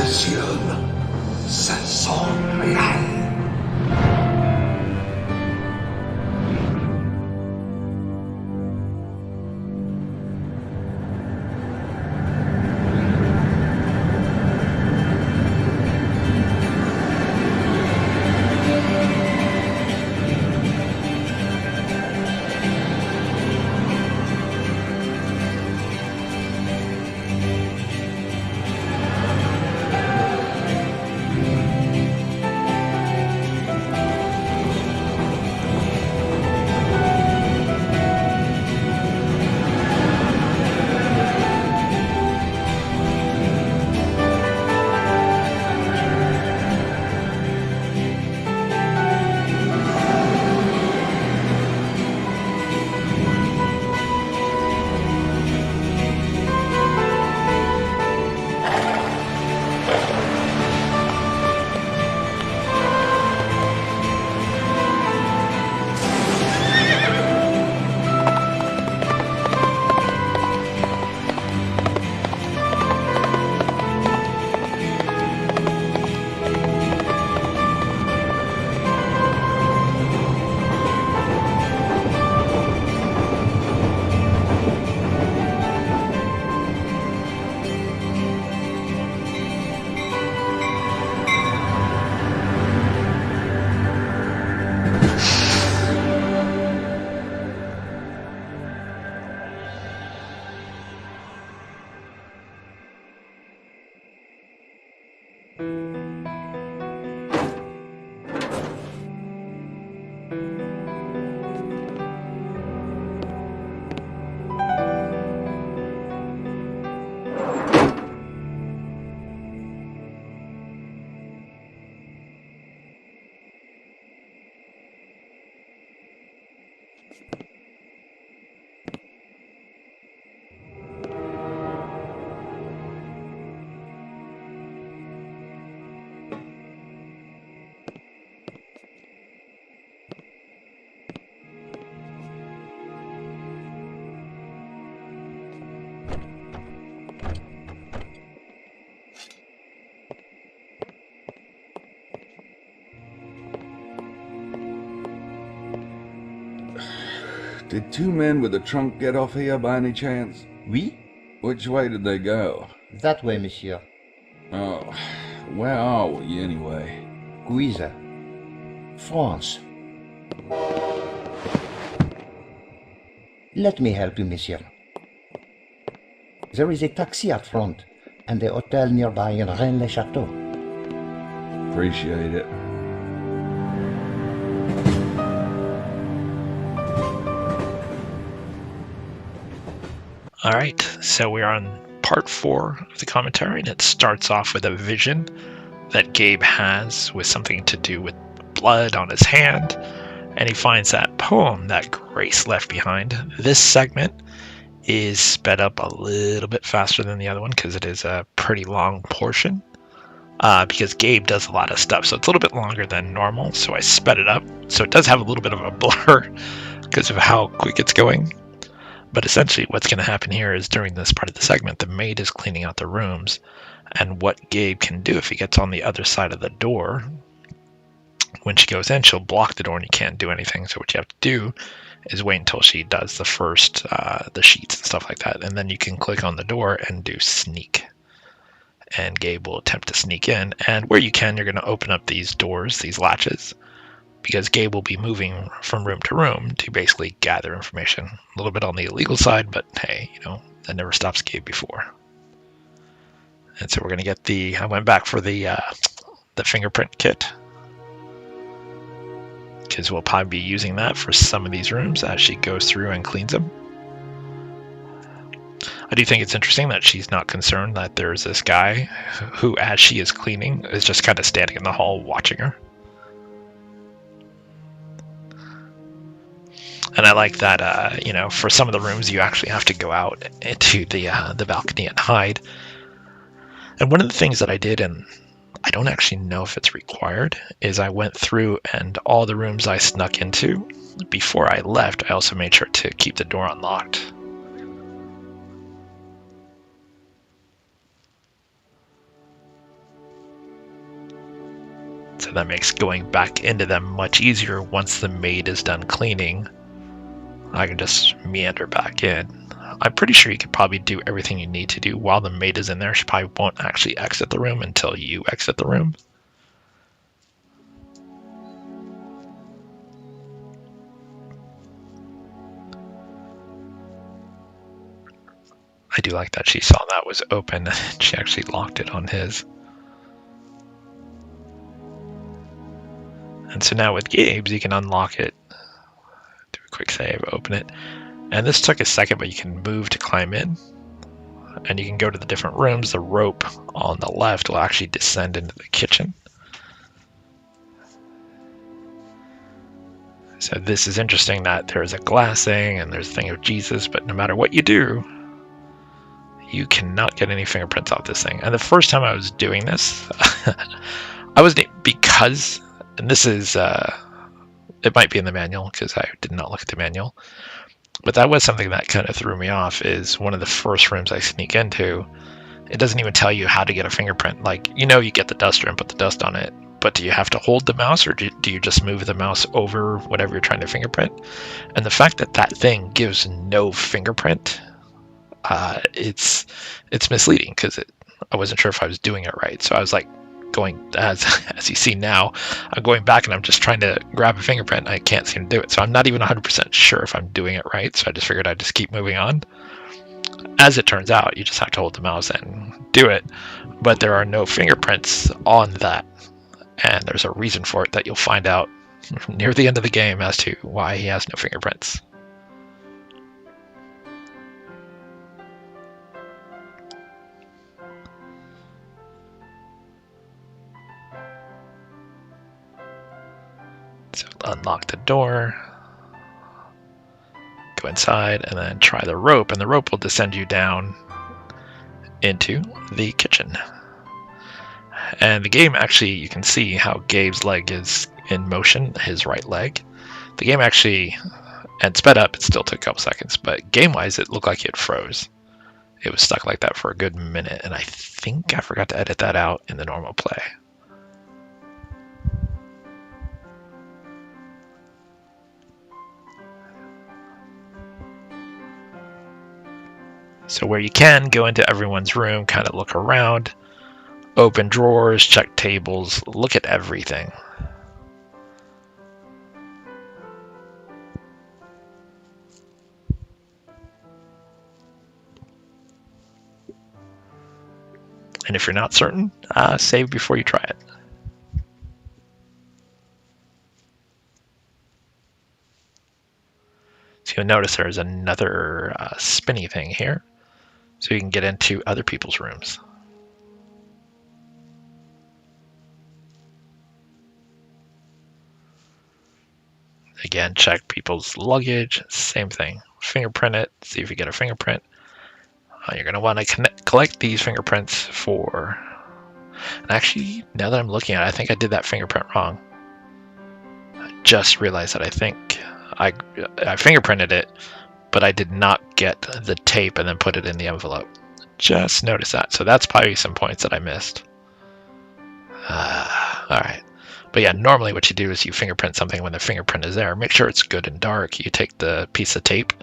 impressionne. Ça sent réel. Did two men with a trunk get off here by any chance? Oui? Which way did they go? That way, monsieur. Oh, where are we anyway? Guise. France. Let me help you, monsieur. There is a taxi at front, and a hotel nearby in Rennes-le-Château. Appreciate it. Alright, so we're on part 4 of the commentary, and it starts off with a vision that Gabe has with something to do with blood on his hand, and he finds that poem that Grace left behind. This segment is sped up a little bit faster than the other one because it is a pretty long portion, because Gabe does a lot of stuff, so it's a little bit longer than normal, so I sped it up. So it does have a little bit of a blur because of how quick it's going. But essentially what's going to happen here is during this part of the segment, the maid is cleaning out the rooms, and what Gabe can do if he gets on the other side of the door, when she goes in, she'll block the door and you can't do anything. So what you have to do is wait until she does the first, the sheets and stuff like that, and then you can click on the door and do sneak. And Gabe will attempt to sneak in, and where you can, you're going to open up these doors, these latches, because Gabe will be moving from room to room to basically gather information. A little bit on the illegal side, but hey, you know, that never stops Gabe before. And so we're going to get I went back for the fingerprint kit, because we'll probably be using that for some of these rooms as she goes through and cleans them. I do think it's interesting that she's not concerned that there's this guy who, as she is cleaning, is just kind of standing in the hall watching her. And I like that, you know, for some of the rooms you actually have to go out into the balcony and hide. And one of the things that I did, and I don't actually know if it's required, is I went through and all the rooms I snuck into, before I left, I also made sure to keep the door unlocked. So that makes going back into them much easier once the maid is done cleaning. I can just meander back in. I'm pretty sure you could probably do everything you need to do while the maid is in there. She probably won't actually exit the room until you exit the room. I do like that she saw that was open. She actually locked it on his. And so now with Gabe's, you can unlock it, do a quick save, open it. And this took a second, but you can move to climb in. And you can go to the different rooms. The rope on the left will actually descend into the kitchen. So this is interesting that there's a glass thing and there's a thing of Jesus, but no matter what you do, you cannot get any fingerprints off this thing. And the first time I was doing this, I was, because, and this is, it might be in the manual because I did not look at the manual, but that was something that kind of threw me off. Is one of the first rooms I sneak into, it doesn't even tell you how to get a fingerprint. Like, you get the duster and put the dust on it, but do you have to hold the mouse, or do you just move the mouse over whatever you're trying to fingerprint? And the fact that that thing gives no fingerprint, it's misleading, because I wasn't sure if I was doing it right. So I was like going, as you see now, I'm going back and I'm just trying to grab a fingerprint and I can't seem to do it. So I'm not even 100% sure if I'm doing it right. So I just figured I'd just keep moving on. As it turns out, you just have to hold the mouse and do it, but there are no fingerprints on that. And there's a reason for it that you'll find out near the end of the game as to why he has no fingerprints. So unlock the door, go inside, and then try the rope, and the rope will descend you down into the kitchen. And the game actually, you can see how Gabe's leg is in motion, his right leg. The game actually, and sped up, it still took a couple seconds, but game-wise, it looked like it froze. It was stuck like that for a good minute, and I think I forgot to edit that out in the normal play. So where you can, go into everyone's room, kind of look around, open drawers, check tables, look at everything. And if you're not certain, save before you try it. So you'll notice there's another spinny thing here, so you can get into other people's rooms. Again, check people's luggage, same thing. Fingerprint it, see if you get a fingerprint. You're going to want to collect these fingerprints for... And actually, now that I'm looking at it, I think I did that fingerprint wrong. I just realized that I think I fingerprinted it, but I did not get the tape and then put it in the envelope. Just noticed that. So that's probably some points that I missed. All right. But yeah, normally what you do is you fingerprint something when the fingerprint is there. Make sure it's good and dark. You take the piece of tape,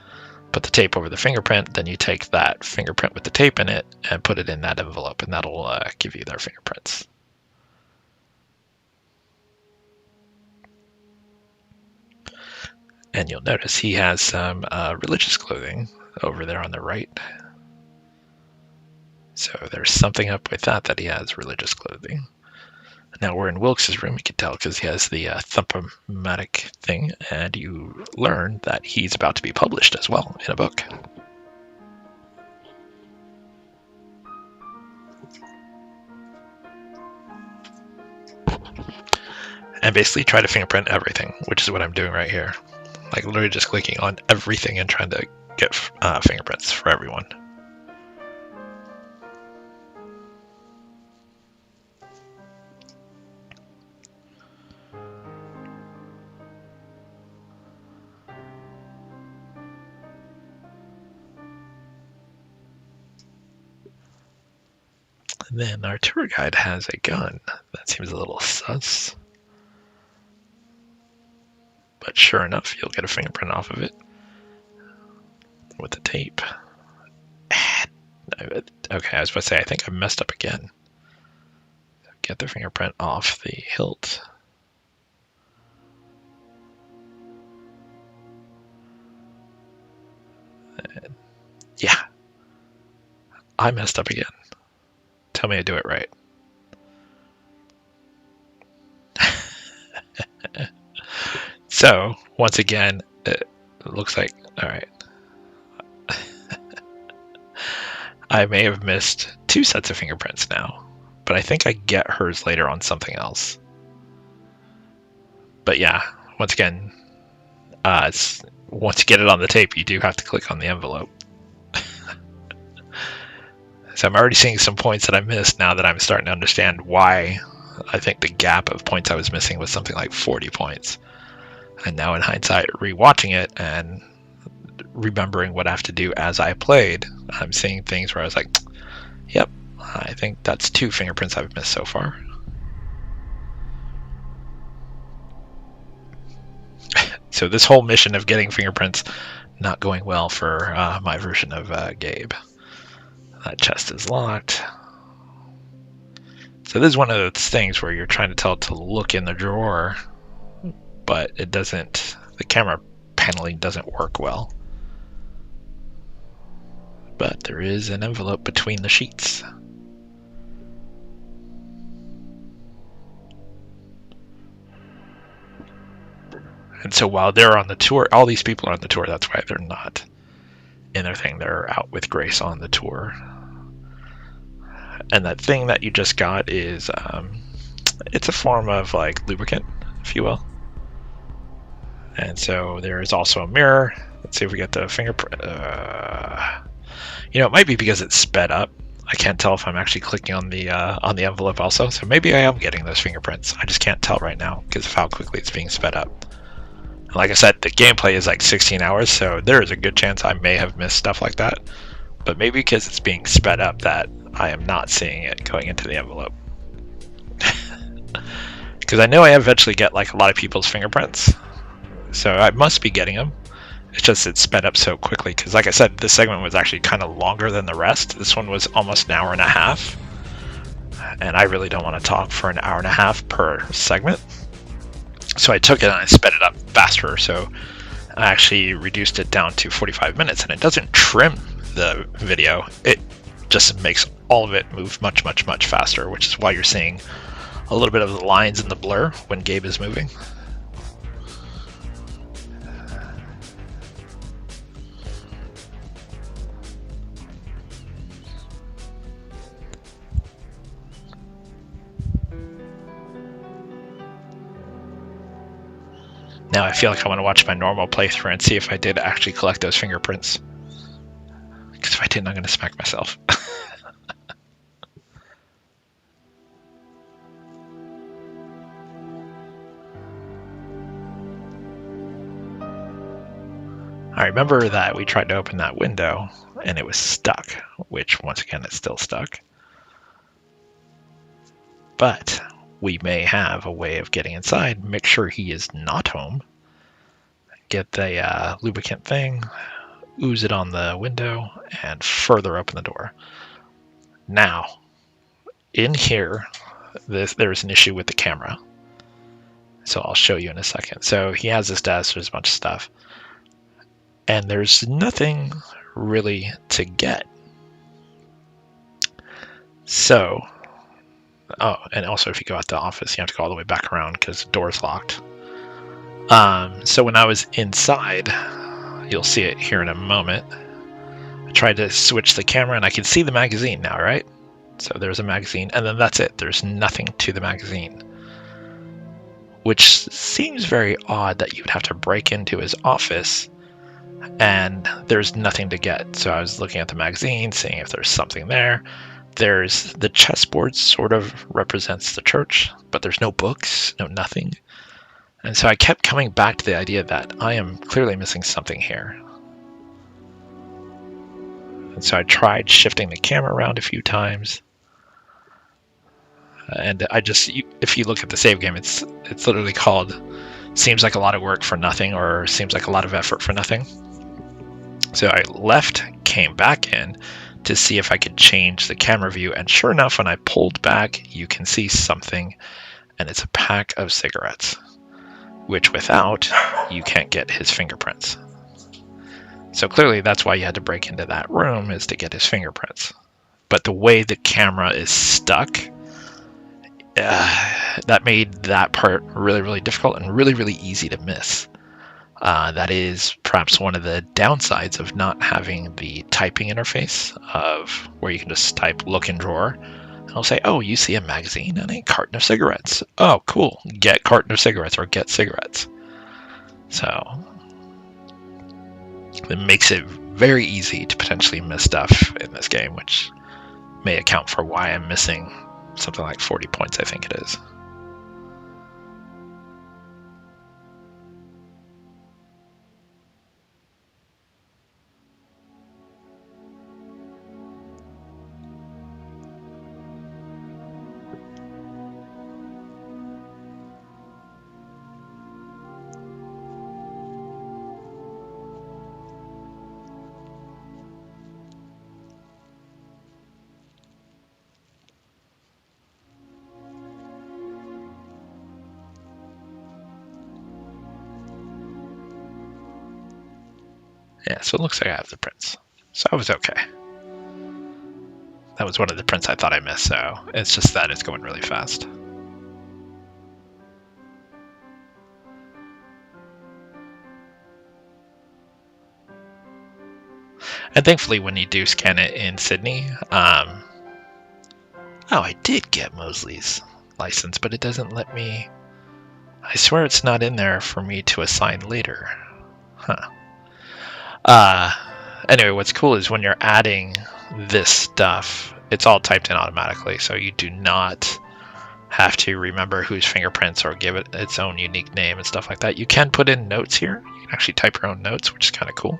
put the tape over the fingerprint, then you take that fingerprint with the tape in it and put it in that envelope, and that'll give you their fingerprints. And you'll notice he has some religious clothing over there on the right. So there's something up with that he has religious clothing. Now we're in Wilkes's room, you can tell because he has the thump-o-matic thing, and you learn that he's about to be published as well in a book. And basically try to fingerprint everything, which is what I'm doing right here. Like literally just clicking on everything and trying to get fingerprints for everyone. And then our tour guide has a gun. That seems a little sus. But sure enough, you'll get a fingerprint off of it with the tape. Okay, I was about to say, I think I messed up again. Get the fingerprint off the hilt. And yeah, I messed up again. Tell me I do it right. So, once again, it looks like, all right. I may have missed 2 sets of fingerprints now, but I think I get hers later on something else. But yeah, once again, once you get it on the tape, you do have to click on the envelope. So I'm already seeing some points that I missed now that I'm starting to understand why. I think the gap of points I was missing was something like 40 points. And now in hindsight, rewatching it and remembering what I have to do as I played, I'm seeing things where I was like, yep, I think that's 2 fingerprints I've missed so far. So this whole mission of getting fingerprints not going well for my version of Gabe. That chest is locked. So this is one of those things where you're trying to tell it to look in the drawer, but it doesn't, the camera paneling doesn't work well. But there is an envelope between the sheets. And so while they're on the tour, all these people are on the tour, that's why they're not in their thing. They're out with Grace on the tour. And that thing that you just got is, it's a form of like lubricant, if you will. And so there is also a mirror. Let's see if we get the fingerprint. You know, it might be because it's sped up. I can't tell if I'm actually clicking on the envelope also. So maybe I am getting those fingerprints. I just can't tell right now because of how quickly it's being sped up. And like I said, the gameplay is like 16 hours, so there is a good chance I may have missed stuff like that. But maybe because it's being sped up that I am not seeing it going into the envelope. Because I know I eventually get like a lot of people's fingerprints. So I must be getting them. It's just it's sped up so quickly. Because like I said, this segment was actually kind of longer than the rest. This one was almost an hour and a half. And I really don't want to talk for an hour and a half per segment. So I took it and I sped it up faster. So I actually reduced it down to 45 minutes. And it doesn't trim the video. It just makes all of it move much, much, much faster. Which is why you're seeing a little bit of the lines in the blur when Gabe is moving. Now I feel like I want to watch my normal playthrough and see if I did actually collect those fingerprints. Because if I didn't, I'm going to smack myself. I remember that we tried to open that window and it was stuck, which once again it's still stuck. But we may have a way of getting inside, make sure he is not home, get the lubricant thing, ooze it on the window, and further open the door. Now, in here, there's an issue with the camera. So I'll show you in a second. So he has this desk, there's a bunch of stuff. And there's nothing really to get. So, oh, and also if you go out the office, you have to go all the way back around because the door's locked. So when I was inside, you'll see it here in a moment. I tried to switch the camera and I can see the magazine now, right? So there's a magazine and then that's it. There's nothing to the magazine. Which seems very odd that you would have to break into his office and there's nothing to get. So I was looking at the magazine, seeing if there's something there. There's the chessboard sort of represents the church, but there's no books, no nothing. And so I kept coming back to the idea that I am clearly missing something here. And so I tried shifting the camera around a few times. And I just, if you look at the save game, it's literally called seems like a lot of work for nothing, or seems like a lot of effort for nothing. So I left, came back in to see if I could change the camera view, and sure enough, when I pulled back, you can see something, and it's a pack of cigarettes, which without, you can't get his fingerprints. So clearly that's why you had to break into that room, is to get his fingerprints. But the way the camera is stuck, that made that part really, really difficult and really, really easy to miss. That is perhaps one of the downsides of not having the typing interface, of where you can just type look in drawer, and it'll say, oh, you see a magazine and a carton of cigarettes. Oh, cool. Get carton of cigarettes, or get cigarettes. So it makes it very easy to potentially miss stuff in this game, which may account for why I'm missing something like 40 points, I think it is. Yeah, so it looks like I have the prints. So I was okay. That was one of the prints I thought I missed, so it's just that it's going really fast. And thankfully, when you do scan it in Sydney, oh, I did get Mosley's license, but it doesn't let me. I swear it's not in there for me to assign later. Huh. Anyway, what's cool is when you're adding this stuff, it's all typed in automatically, so you do not have to remember whose fingerprints or give it its own unique name and stuff like that. You can put in notes here. You can actually type your own notes, which is kind of cool.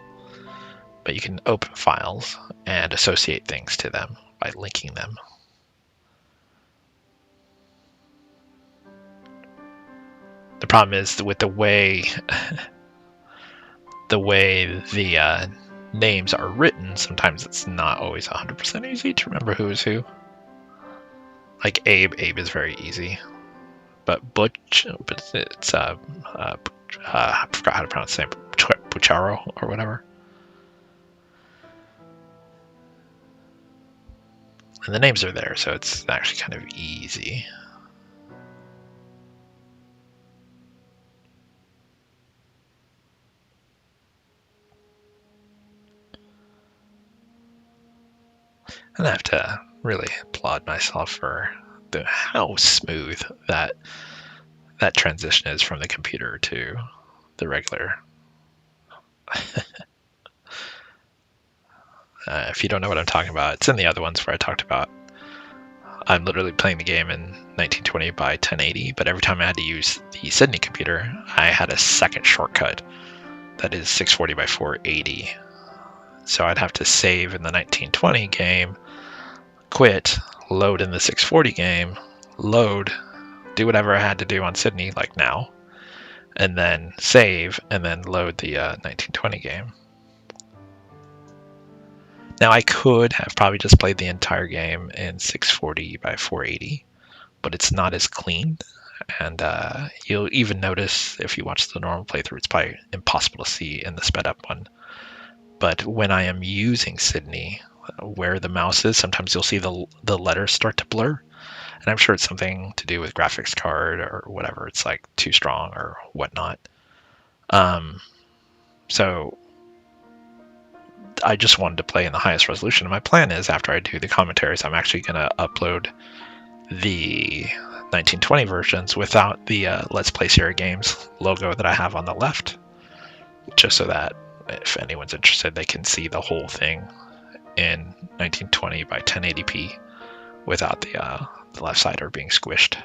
But you can open files and associate things to them by linking them. The problem is with the way the names are written, sometimes it's not always 100% easy to remember who is who. Like Abe is very easy, but Butch, but it's I forgot how to pronounce his name, Pucharo or whatever. And the names are there, so it's actually kind of easy. And I have to really applaud myself for how smooth that transition is from the computer to the regular. If you don't know what I'm talking about, it's in the other ones where I talked about I'm literally playing the game in 1920 by 1080, but every time I had to use the Sydney computer, I had a second shortcut that is 640 by 480. So I'd have to save in the 1920 game, quit, load in the 640 game, load, do whatever I had to do on Sydney, like now, and then save, and then load the 1920 game. Now I could have probably just played the entire game in 640 by 480, but it's not as clean, and you'll even notice if you watch the normal playthrough, it's probably impossible to see in the sped up one. But when I am using Sydney, where the mouse is, sometimes you'll see the letters start to blur, and I'm sure it's something to do with graphics card or whatever. It's like too strong or whatnot. So I just wanted to play in the highest resolution. And my plan is, after I do the commentaries, I'm actually going to upload the 1920 versions without the Let's Play Sierra Games logo that I have on the left, just so that if anyone's interested, they can see the whole thing in 1920 by 1080p without the left sider being squished.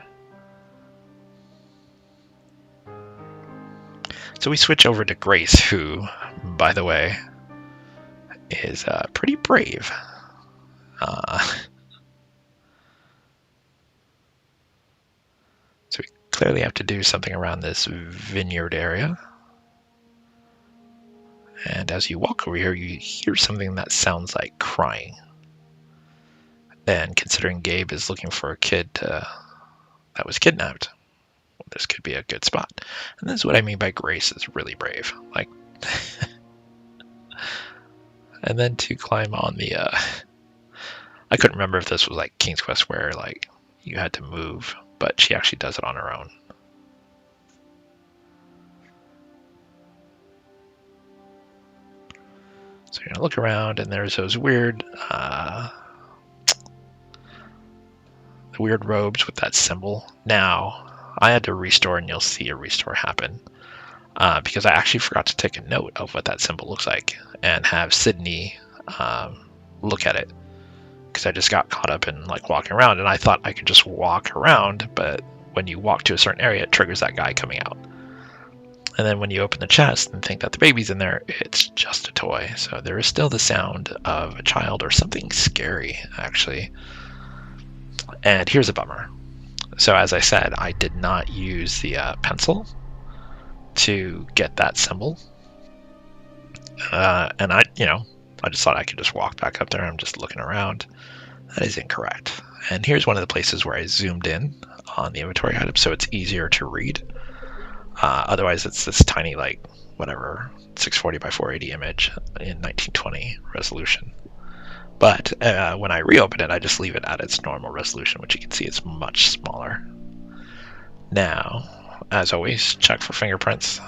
So we switch over to Grace, who, by the way, is pretty brave. So we clearly have to do something around this vineyard area. And as you walk over here, you hear something that sounds like crying. And considering Gabe is looking for a kid that was kidnapped, this could be a good spot. And this is what I mean by Grace is really brave. Like, and then to climb on the, I couldn't remember if this was like King's Quest where like you had to move, but she actually does it on her own. So you're gonna look around, and there's those weird robes with that symbol. Now, I had to restore, and you'll see a restore happen because I actually forgot to take a note of what that symbol looks like and have Sydney look at it, because I just got caught up in like walking around, and I thought I could just walk around, but when you walk to a certain area, it triggers that guy coming out. And then when you open the chest and think that the baby's in there, it's just a toy. So there is still the sound of a child or something scary, actually. And here's a bummer. So as I said, I did not use the pencil to get that symbol. And I just thought I could just walk back up there. I'm just looking around. That is incorrect. And here's one of the places where I zoomed in on the inventory item so it's easier to read. Otherwise, it's this tiny, like, whatever, 640 by 480 image in 1920 resolution. But when I reopen it, I just leave it at its normal resolution, which you can see is much smaller. Now, as always, check for fingerprints.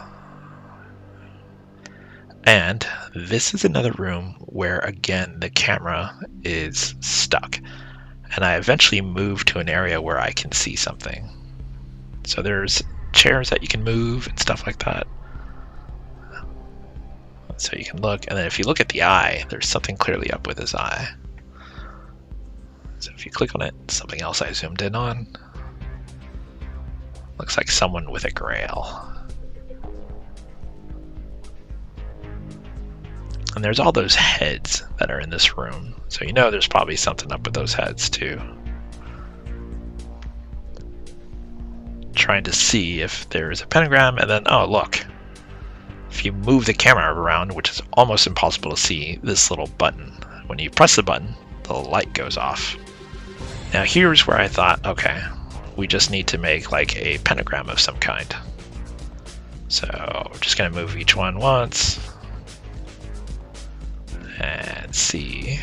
And this is another room where, again, the camera is stuck. And I eventually moved to an area where I can see something. So there's chairs that you can move and stuff like that. So you can look, and then if you look at the eye, there's something clearly up with his eye. So if you click on it, something else I zoomed in on. Looks like someone with a grail. And there's all those heads that are in this room. So you know there's probably something up with those heads too. Trying to see if there's a pentagram, and then, oh look. If you move the camera around, which is almost impossible to see, this little button. When you press the button, the light goes off. Now here's where I thought, okay, we just need to make like a pentagram of some kind. So we're just gonna move each one once. And see.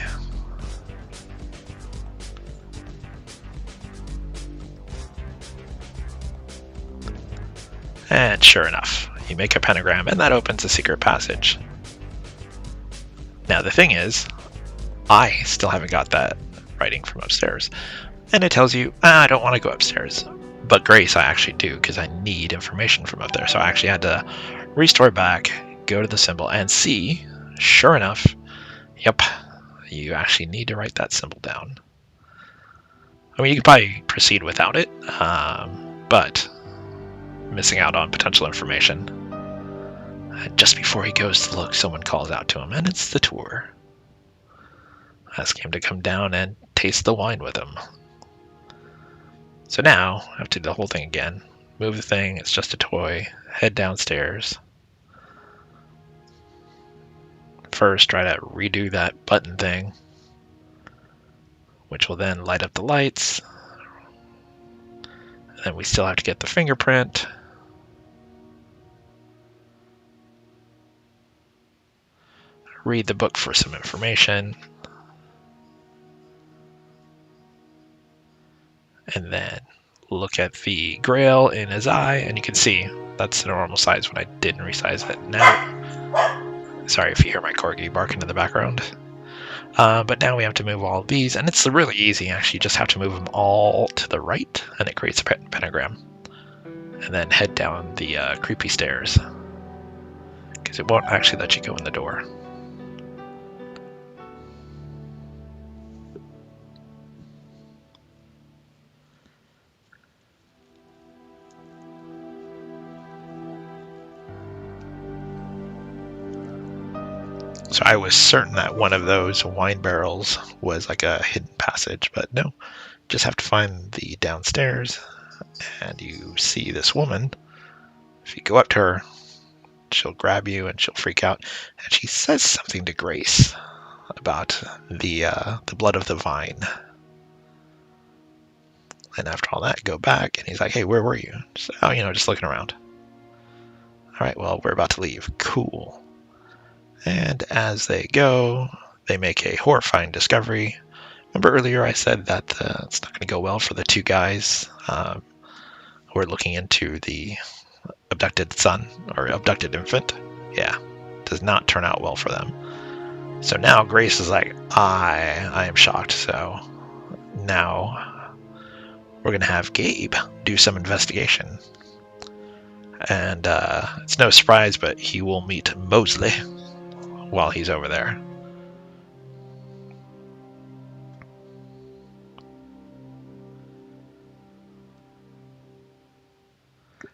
And sure enough, you make a pentagram, and that opens a secret passage. Now the thing is, I still haven't got that writing from upstairs. And it tells you, I don't want to go upstairs. But Grace, I actually do, because I need information from up there. So I actually had to restore back, go to the symbol, and see, sure enough, yep, you actually need to write that symbol down. I mean, you could probably proceed without it, but missing out on potential information. Just before he goes to look, someone calls out to him, and it's the tour. Ask him to come down and taste the wine with him. So now, I have to do the whole thing again. Move the thing, it's just a toy. Head downstairs. First, try to redo that button thing, which will then light up the lights. And then we still have to get the fingerprint. Read the book for some information. And then look at the grail in his eye, and you can see that's the normal size when I didn't resize it. Now, sorry if you hear my corgi barking in the background. But now we have to move all of these, and it's really easy. Actually, you just have to move them all to the right, and it creates a pentagram. And then head down the creepy stairs, because it won't actually let you go in the door. So I was certain that one of those wine barrels was like a hidden passage, but no, just have to find the downstairs, and you see this woman. If you go up to her, she'll grab you and she'll freak out, and she says something to Grace about the blood of the vine. And after all that, go back, and he's like, "Hey, where were you?" So, just looking around. All right, well, we're about to leave. Cool. And as they go, they make a horrifying discovery. Remember earlier I said that it's not going to go well for the two guys who are looking into the abducted son or abducted infant? Yeah, does not turn out well for them. So now Grace is like, I am shocked. So now we're going to have Gabe do some investigation. And it's no surprise, but he will meet Mosley while he's over there.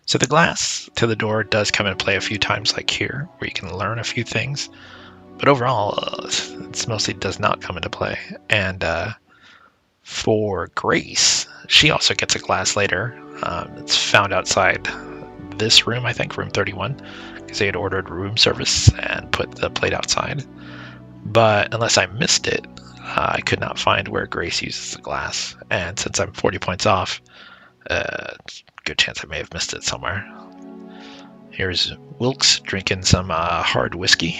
So the glass to the door does come into play a few times, like here, where you can learn a few things. But overall, it mostly does not come into play. And for Grace, she also gets a glass later. It's found outside this room, I think, room 31, because they had ordered room service and put the plate outside. But unless I missed it, I could not find where Grace uses the glass. And since I'm 40 points off, good chance I may have missed it somewhere. Here's Wilkes drinking some hard whiskey.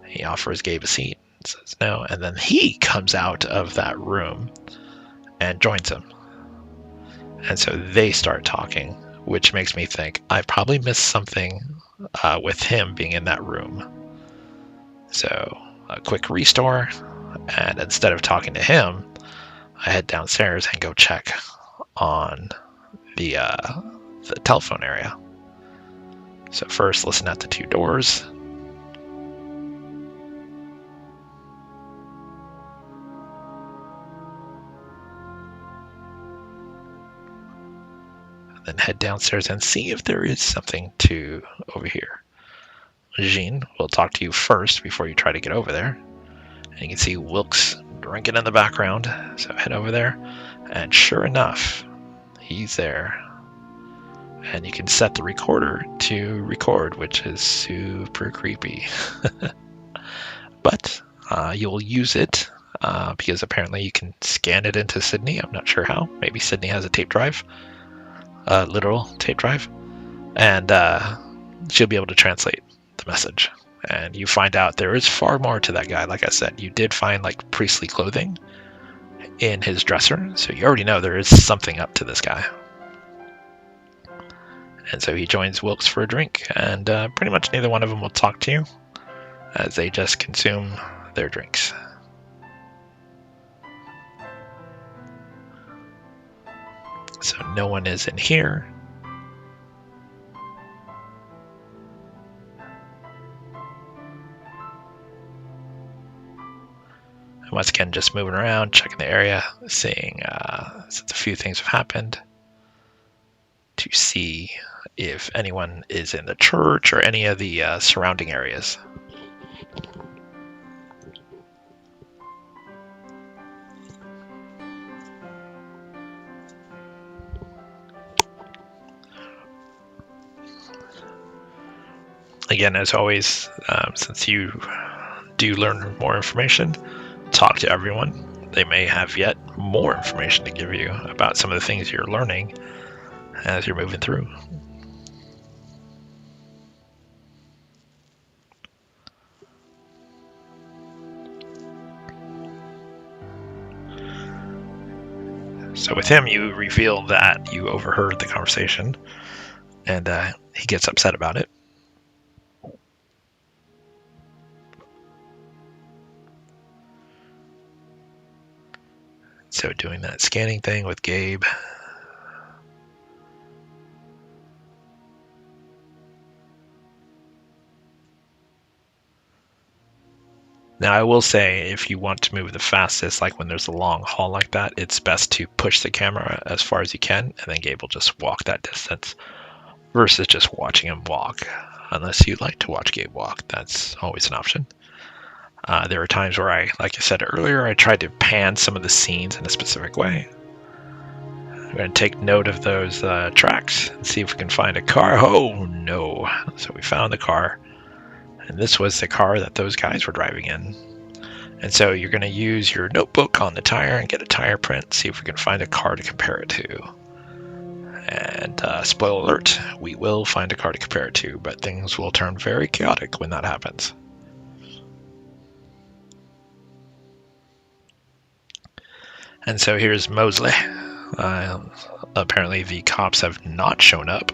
He offers Gabe a seat, says no, and then he comes out of that room and joins him. And so they start talking, which makes me think I probably missed something with him being in that room. So a quick restore, and instead of talking to him, I head downstairs and go check on the telephone area. So first, listen at the two doors. And then head downstairs and see if there is something to over here. Jean will talk to you first before you try to get over there. And you can see Wilkes drinking in the background. So head over there, and sure enough, he's there. And you can set the recorder to record, which is super creepy. But you'll use it because apparently you can scan it into Sydney. I'm not sure how. Maybe Sydney has a tape drive, literal tape drive. And she'll be able to translate the message. And you find out there is far more to that guy. Like I said, you did find like priestly clothing in his dresser. So you already know there is something up to this guy. And so he joins Wilkes for a drink, and pretty much neither one of them will talk to you as they just consume their drinks. So no one is in here. And once again, just moving around, checking the area, seeing since a few things have happened, to see if anyone is in the church or any of the surrounding areas. Again, as always, since you do learn more information, talk to everyone. They may have yet more information to give you about some of the things you're learning as you're moving through. So with him, you reveal that you overheard the conversation, and he gets upset about it. So doing that scanning thing with Gabe. Now, I will say, if you want to move the fastest, like when there's a long haul like that, it's best to push the camera as far as you can, and then Gabe will just walk that distance, versus just watching him walk. Unless you like to watch Gabe walk, that's always an option. There are times where like I said earlier, I tried to pan some of the scenes in a specific way. We're going to take note of those tracks and see if we can find a car. Oh, no. So we found the car. And this was the car that those guys were driving in. And so you're going to use your notebook on the tire and get a tire print, see if we can find a car to compare it to. And spoiler alert, we will find a car to compare it to, but things will turn very chaotic when that happens. And so here's Mosley. Apparently the cops have not shown up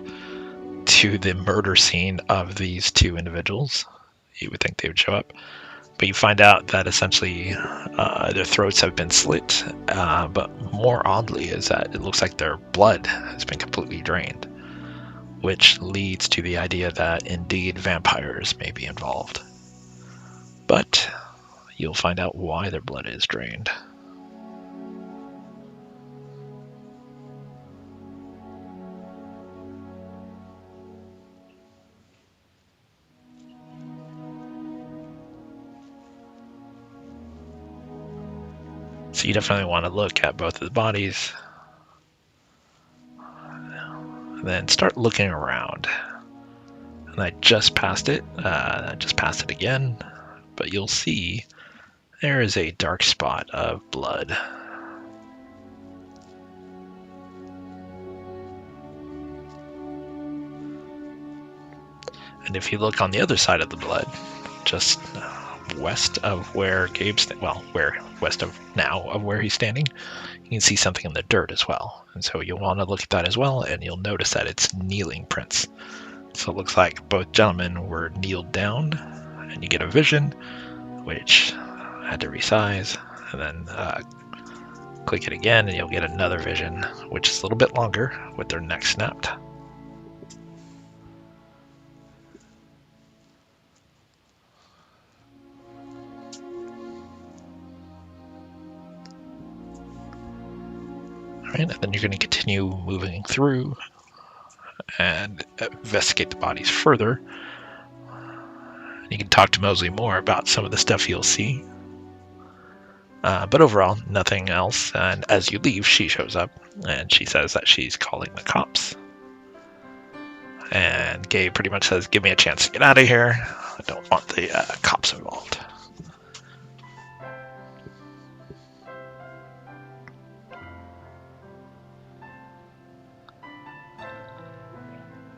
to the murder scene of these two individuals. You would think they would show up. But you find out that essentially their throats have been slit, but more oddly is that it looks like their blood has been completely drained, which leads to the idea that indeed vampires may be involved. But you'll find out why their blood is drained. So you definitely want to look at both of the bodies, and then start looking around. And I just passed it. I just passed it again, but you'll see there is a dark spot of blood. And if you look on the other side of the blood, just west of where Gabe's, west of now of where he's standing, you can see something in the dirt as well. And so you'll want to look at that as well, and you'll notice that it's kneeling prints. So it looks like both gentlemen were kneeled down, and you get a vision, which I had to resize, and then click it again, and you'll get another vision, which is a little bit longer with their neck snapped. And then you're going to continue moving through and investigate the bodies further. You can talk to Mosley more about some of the stuff you'll see. But overall, nothing else. And as you leave, she shows up and she says that she's calling the cops. And Gabe pretty much says, "Give me a chance to get out of here. I don't want the cops involved."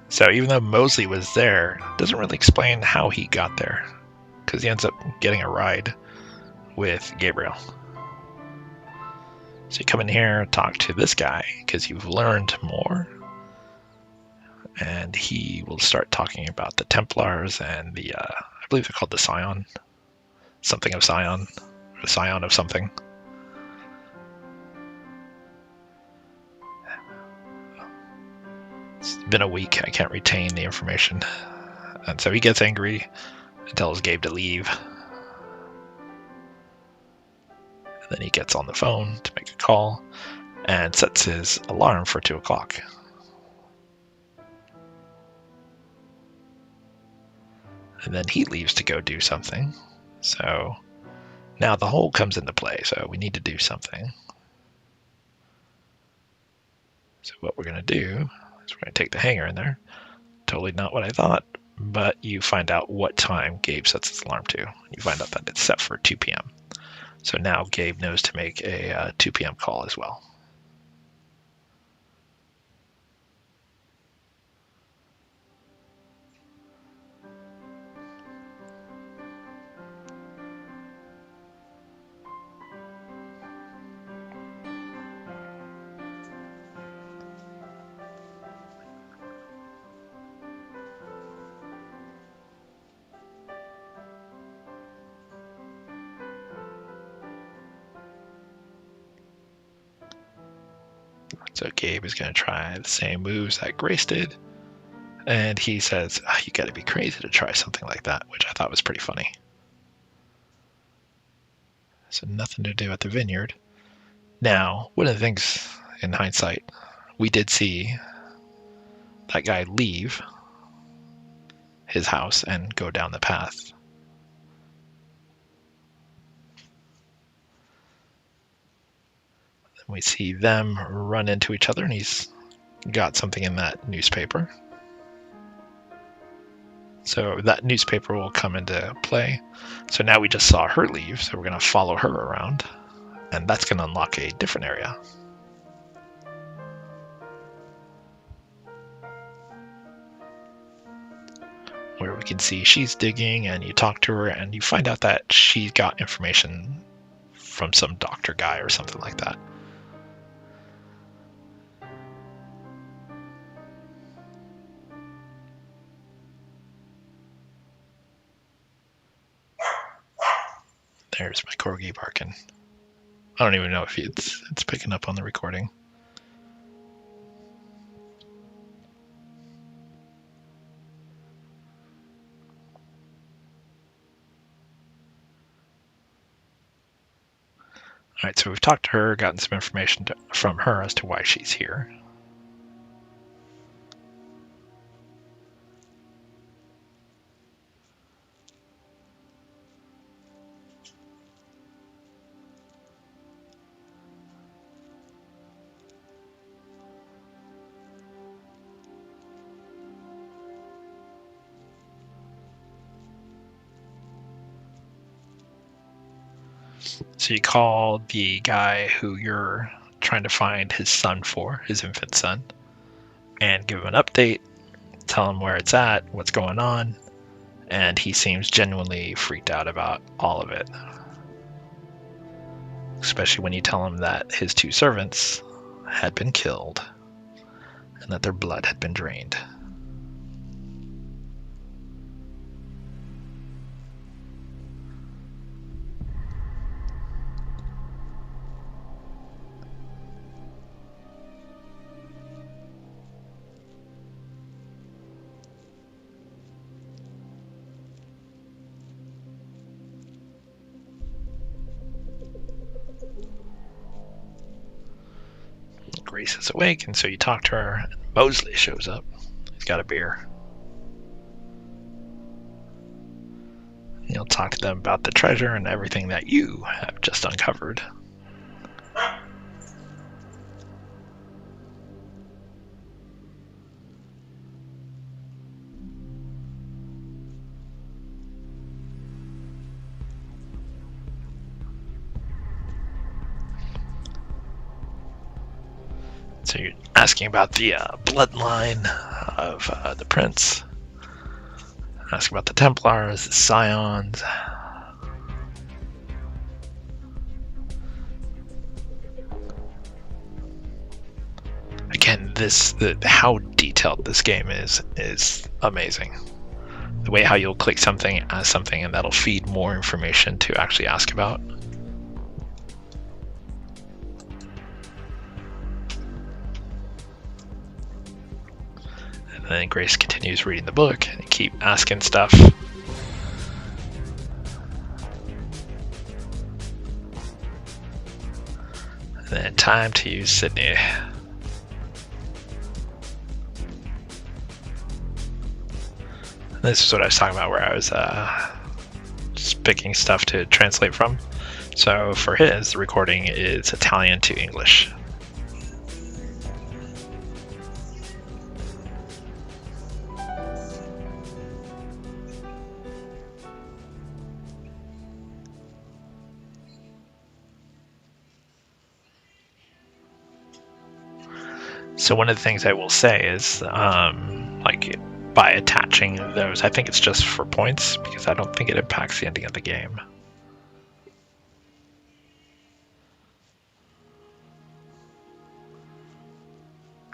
So even though Mosley was there, it doesn't really explain how he got there, because he ends up getting a ride with Gabriel. So you come in here, talk to this guy, because you've learned more, and he will start talking about the Templars and the, I believe they're called the Scion, something of Scion, or the Scion of something. It's been a week, I can't retain the information. And so he gets angry and tells Gabe to leave. And then he gets on the phone to make a call and sets his alarm for 2 o'clock. And then he leaves to go do something. So now the hole comes into play, so we need to do something. So what we're going to do is we're going to take the hanger in there. Totally not what I thought, but you find out what time Gabe sets his alarm to. You find out that it's set for 2 p.m. So now Gabe knows to make a 2 p.m. call as well. So Gabe is going to try the same moves that Grace did. And he says, "Oh, you got to be crazy to try something like that," which I thought was pretty funny. So nothing to do at the vineyard. Now, one of the things in hindsight, we did see that guy leave his house and go down the path. We see them run into each other, and he's got something in that newspaper. So that newspaper will come into play. So now we just saw her leave, so we're going to follow her around, and that's going to unlock a different area. Where we can see she's digging, and you talk to her, and you find out that she got information from some doctor guy or something like that. There's my corgi barking. I don't even know if it's picking up on the recording. All right, so we've talked to her, gotten some information from her as to why she's here. So you call the guy who you're trying to find his son for, his infant son, and give him an update, tell him where it's at, what's going on, and he seems genuinely freaked out about all of it. Especially when you tell him that his 2 servants had been killed and that their blood had been drained. Grace is awake, and so you talk to her, and Mosley shows up. He's got a beer. You'll talk to them about the treasure and everything that you have just uncovered. So you're asking about the bloodline of the prince. Asking about the Templars, the Scions. Again, how detailed this game is amazing. The way how you'll click something as something, and that'll feed more information to actually ask about. And then Grace continues reading the book, and you keep asking stuff. And then time to use Sydney. This is what I was talking about, where I was just picking stuff to translate from. So for his, the recording is Italian to English. So one of the things I will say is, like, by attaching those, I think it's just for points, because I don't think it impacts the ending of the game.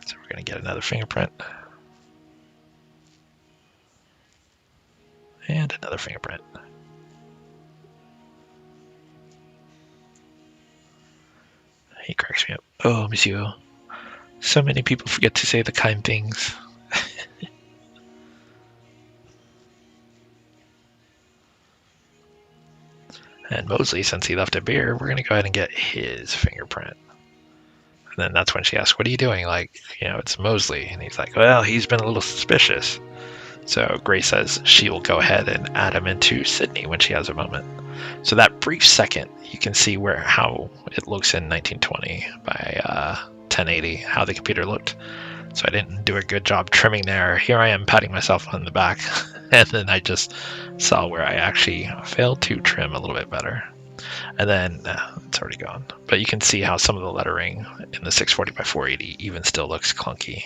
So we're going to get another fingerprint. And another fingerprint. He cracks me up. Oh, monsieur. So many people forget to say the kind things. And Mosley, since he left a beer, we're going to go ahead and get his fingerprint. And then that's when she asks, what are you doing? Like, you know, it's Mosley. And he's like, well, he's been a little suspicious. So Grace says she will go ahead and add him into Sydney when she has a moment. So that brief second, you can see how it looks in 1920 by 1080, how the computer looked. So I didn't do a good job trimming there. Here I am patting myself on the back, and then I just saw where I actually failed to trim a little bit better. And then it's already gone. But you can see how some of the lettering in the 640 by 480 even still looks clunky.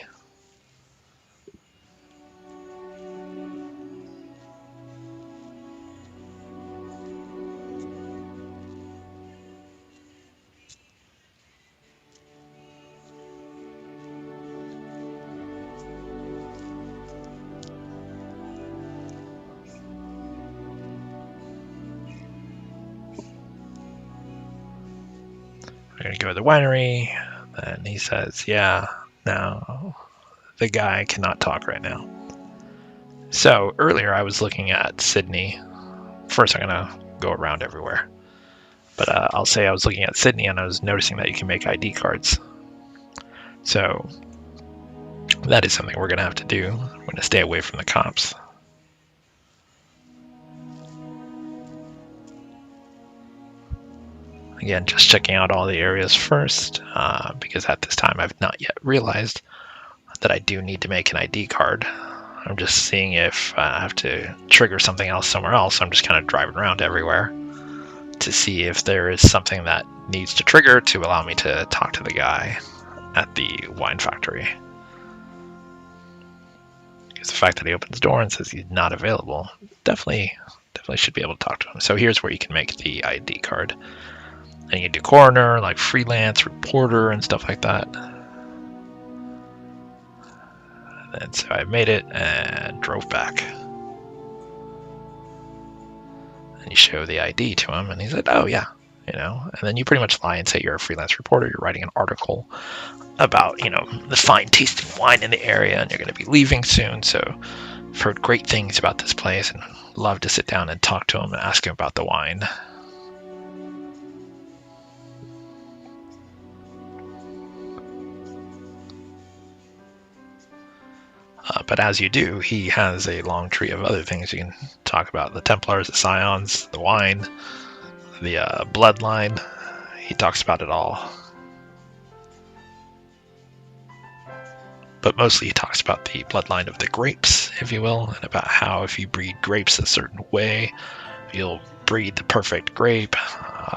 We're going to go to the winery. And he says, yeah, no, the guy cannot talk right now. So earlier I was looking at Sydney. First I'm going to go around everywhere. But I'll say I was looking at Sydney and I was noticing that you can make ID cards. So that is something we're going to have to do. We're going to stay away from the cops. Again, just checking out all the areas first, because at this time I've not yet realized that I do need to make an ID card. I'm just seeing if I have to trigger something else somewhere else. I'm just kind of driving around everywhere to see if there is something that needs to trigger to allow me to talk to the guy at the wine factory. Because the fact that he opens the door and says he's not available, definitely should be able to talk to him. So here's where you can make the ID card. And you can do coroner, like freelance, reporter, and stuff like that. And so I made it and drove back. And you show the ID to him, and he said, oh yeah, And then you pretty much lie and say you're a freelance reporter, you're writing an article about, the fine tasting wine in the area, and you're going to be leaving soon, so I've heard great things about this place, and love to sit down and talk to him and ask him about the wine. But as you do, he has a long tree of other things you can talk about. The Templars, the Scions, the wine, the bloodline. He talks about it all. But mostly he talks about the bloodline of the grapes, if you will, and about how if you breed grapes a certain way, you'll breed the perfect grape,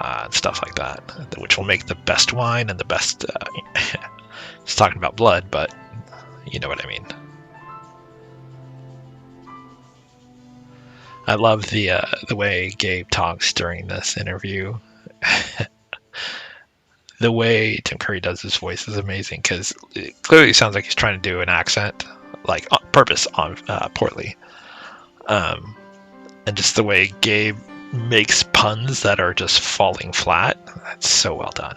and stuff like that, which will make the best wine and the best... He's talking about blood, but you know what I mean. I love the way Gabe talks during this interview. The way Tim Curry does his voice is amazing because it clearly sounds like he's trying to do an accent, like on purpose, poorly. And just the way Gabe makes puns that are just falling flat, that's so well done.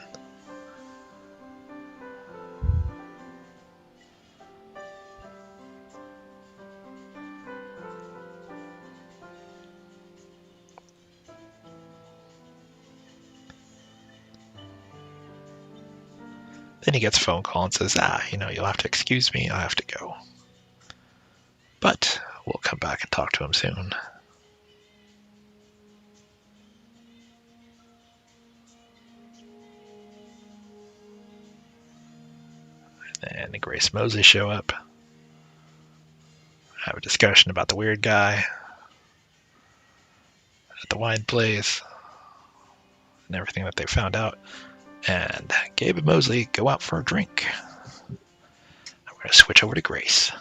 Then he gets a phone call and says, you'll have to excuse me, I have to go. But we'll come back and talk to him soon. And the Grace Mosley show up. Have a discussion about the weird guy at the wine place and everything that they found out. And Gabe and Mosley go out for a drink. I'm going to switch over to Grace.